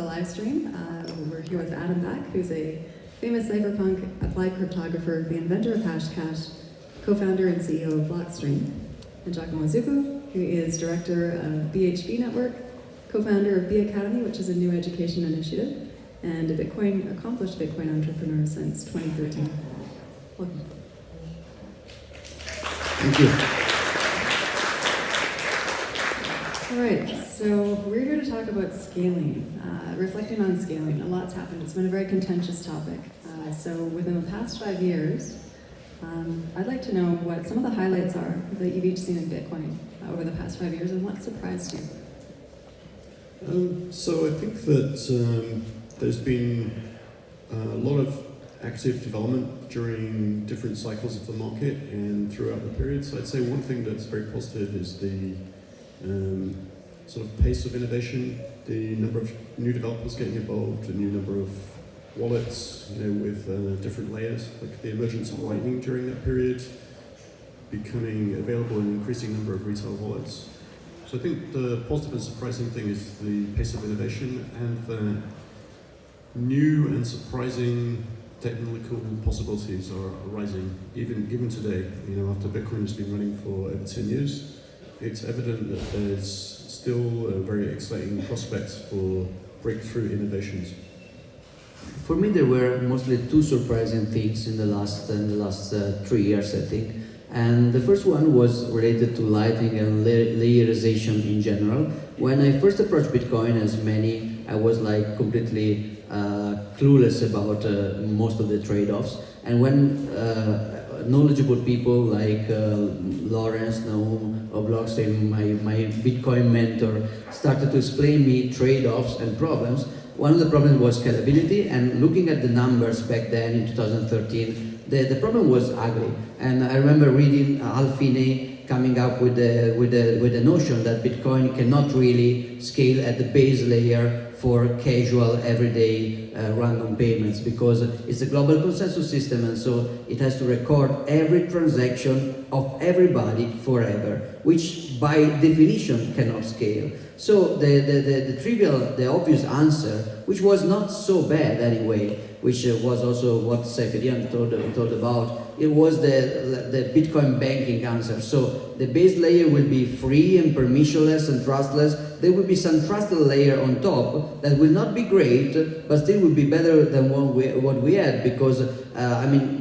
live stream. We're here with Adam Back, who's a famous cypherpunk applied cryptographer, the inventor of Hashcash, co-founder and CEO of Blockstream, and Giacomo Zucco, who is director of BHB Network, co-founder of B Academy, which is a new education initiative, and a accomplished Bitcoin entrepreneur since 2013. Welcome. Thank you. All right, so we're here to talk about scaling, reflecting on scaling. A lot's happened. It's been a very contentious topic. So within the past 5 years, I'd like to know what some of the highlights are that you've each seen in Bitcoin over the past 5 years and what surprised you. So I think that there's been a lot of active development during different cycles of the market and throughout the period. So I'd say one thing that's very positive is the sort of pace of innovation, the number of new developers getting involved, the new number of wallets, with different layers, like the emergence of Lightning during that period, becoming available in an increasing number of retail wallets. So I think the positive and surprising thing is the pace of innovation and the new and surprising technical possibilities are arising even today. After Bitcoin has been running for over 10 years, it's evident that there's still very exciting prospects for breakthrough innovations. For me, there were mostly two surprising things in the last 3 years, I think. And the first one was related to Lightning and layerization in general. When I first approached Bitcoin, as many, I was like completely clueless about most of the trade-offs. And when knowledgeable people like Lawrence, Naum, or Blockstream, my Bitcoin mentor, started to explain me trade-offs and problems. One of the problems was scalability, and looking at the numbers back then in 2013, the problem was ugly. And I remember reading Al Finney coming up with the notion that Bitcoin cannot really scale at the base layer for casual, everyday, random payments, because it's a global consensus system, and so it has to record every transaction of everybody forever, which by definition cannot scale. So the obvious answer, which was not so bad anyway, which was also what Saifedian told about, it was the Bitcoin banking answer. So the base layer will be free and permissionless and trustless. There will be some trusted layer on top that will not be great, but still will be better than what we had, because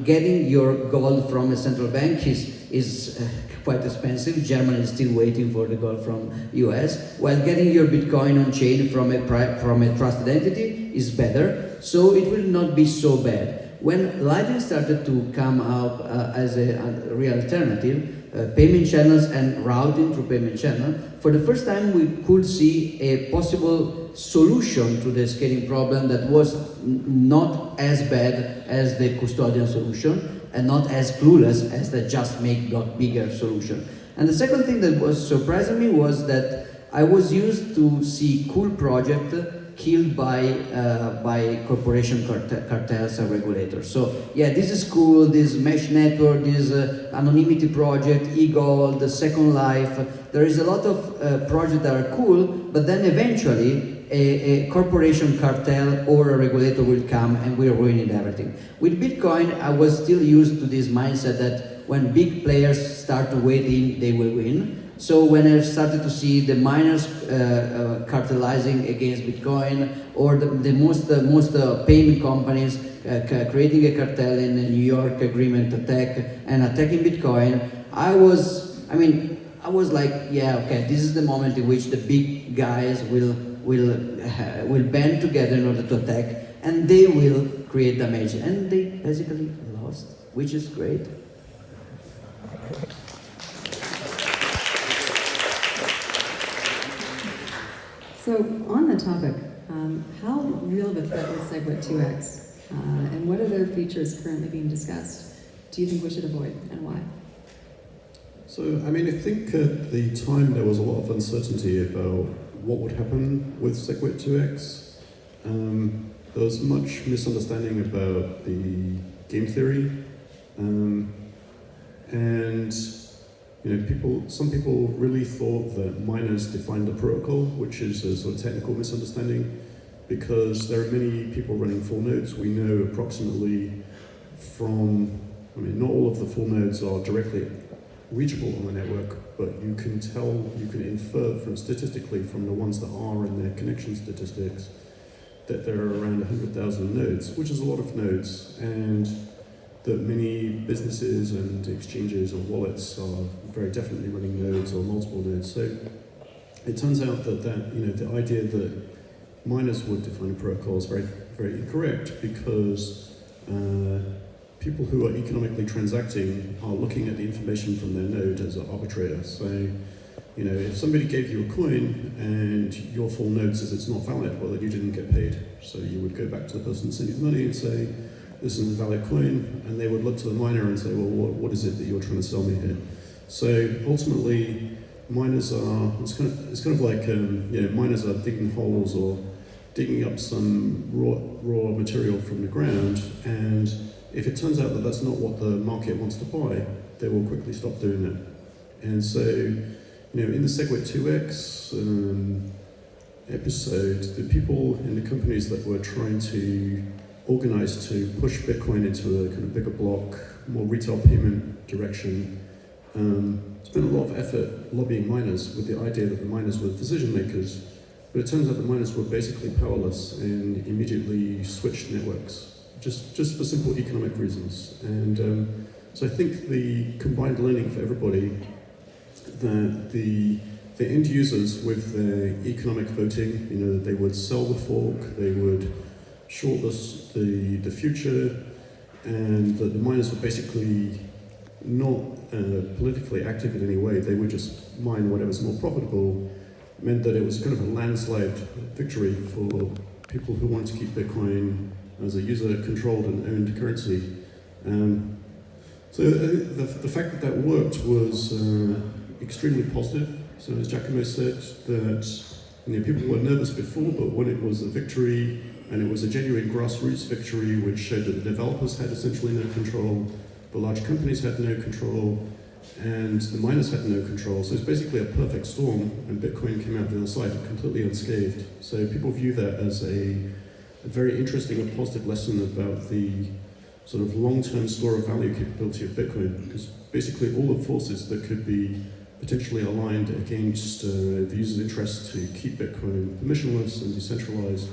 getting your gold from a central bank is quite expensive. Germany is still waiting for the gold from US, while getting your Bitcoin on chain from a trusted entity is better, so it will not be so bad. When Lightning started to come up as a real alternative, payment channels and routing through payment channel, for the first time we could see a possible solution to the scaling problem that was not as bad as the custodian solution and not as clueless as the just make got bigger solution. And the second thing that was surprising me was that I was used to see cool projects killed by corporation cartels and regulators. So yeah, this is cool, this mesh network, this anonymity project, eGold, the Second Life. There is a lot of projects that are cool, but then eventually a corporation cartel or a regulator will come and will ruin everything. With Bitcoin, I was still used to this mindset that when big players start to wade in, they will win. So when I started to see the miners cartelizing against Bitcoin, or the most payment companies creating a cartel in the New York agreement attack and attacking Bitcoin, I was like, yeah, okay, this is the moment in which the big guys will band together in order to attack, and they will create damage, and they basically lost, which is great. So on the topic, how real of a threat is SegWit 2x, and what are their features currently being discussed? Do you think we should avoid, and why? So, I think at the time there was a lot of uncertainty about what would happen with SegWit 2x. There was much misunderstanding about the game theory, and some people really thought that miners defined the protocol, which is a sort of technical misunderstanding. because there are many people running full nodes. We know approximately not all of the full nodes are directly reachable on the network, but you can infer statistically from the ones that are in their connection statistics that there are around 100,000 nodes, which is a lot of nodes, and that many businesses and exchanges or wallets are very definitely running nodes or multiple nodes. So it turns out that the idea that miners would define a protocol is very, very incorrect, because people who are economically transacting are looking at the information from their node as an arbitrator. So, if somebody gave you a coin and your full node says it's not valid, well, then you didn't get paid. So you would go back to the person sending the money and say, this is a valid coin, and they would look to the miner and say, well, what is it that you're trying to sell me here? So ultimately, miners are, it's kind of like, miners are digging holes or digging up some raw material from the ground, and if it turns out that that's not what the market wants to buy, they will quickly stop doing it. And so, in the SegWit 2x episode, the people in the companies that were trying to organize to push Bitcoin into a kind of bigger block, more retail payment direction, spent a lot of effort lobbying miners with the idea that the miners were decision makers. But it turns out the miners were basically powerless and immediately switched networks, just for simple economic reasons. And so I think the combined learning for everybody, that the end users with their economic voting, they would sell the fork, they would short the future, and that the miners were basically not politically active in any way. They would just mine whatever's more profitable, meant that it was kind of a landslide victory for people who wanted to keep Bitcoin as a user-controlled and owned currency. So the fact that worked was extremely positive. So as Giacomo said, that people were nervous before, but when it was a victory, and it was a genuine grassroots victory, which showed that the developers had essentially no control, the large companies had no control, and the miners had no control. So it's basically a perfect storm, and Bitcoin came out the other side completely unscathed. So people view that as a very interesting and positive lesson about the sort of long-term store of value capability of Bitcoin, because basically all the forces that could be potentially aligned against the user's interest to keep Bitcoin permissionless and decentralized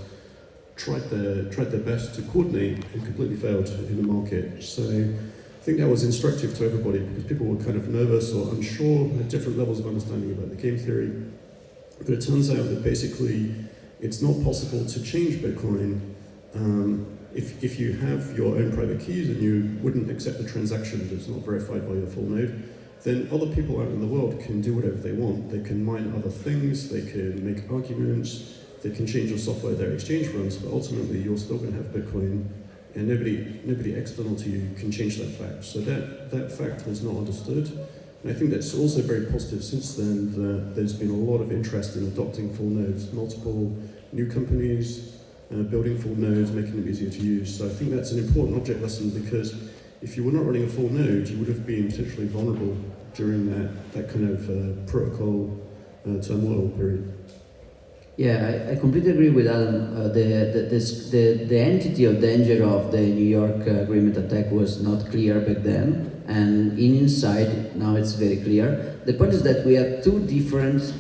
tried their best to coordinate and completely failed in the market. So I think that was instructive to everybody, because people were kind of nervous or unsure, had different levels of understanding about the game theory. But it turns out that basically it's not possible to change Bitcoin if you have your own private keys and you wouldn't accept the transaction that's not verified by your full node, then other people out in the world can do whatever they want. They can mine other things, they can make arguments, they can change the software their exchange runs, but ultimately you're still going to have Bitcoin, and nobody external to you can change that fact. So that fact was not understood. And I think that's also very positive since then, that there's been a lot of interest in adopting full nodes, multiple new companies building full nodes, making them easier to use. So I think that's an important object lesson, because if you were not running a full node, you would have been potentially vulnerable during that kind of protocol turmoil period. Yeah, I completely agree with Alan. The entity of danger of the New York agreement attack was not clear back then, and inside now it's very clear. The point is that we have two different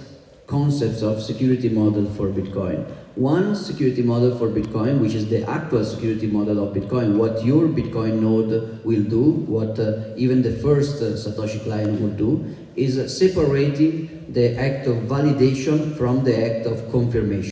concepts of security model for Bitcoin. One security model for Bitcoin, which is the actual security model of Bitcoin, what your Bitcoin node will do, what even the first Satoshi client will do, is separating the act of validation from the act of confirmation.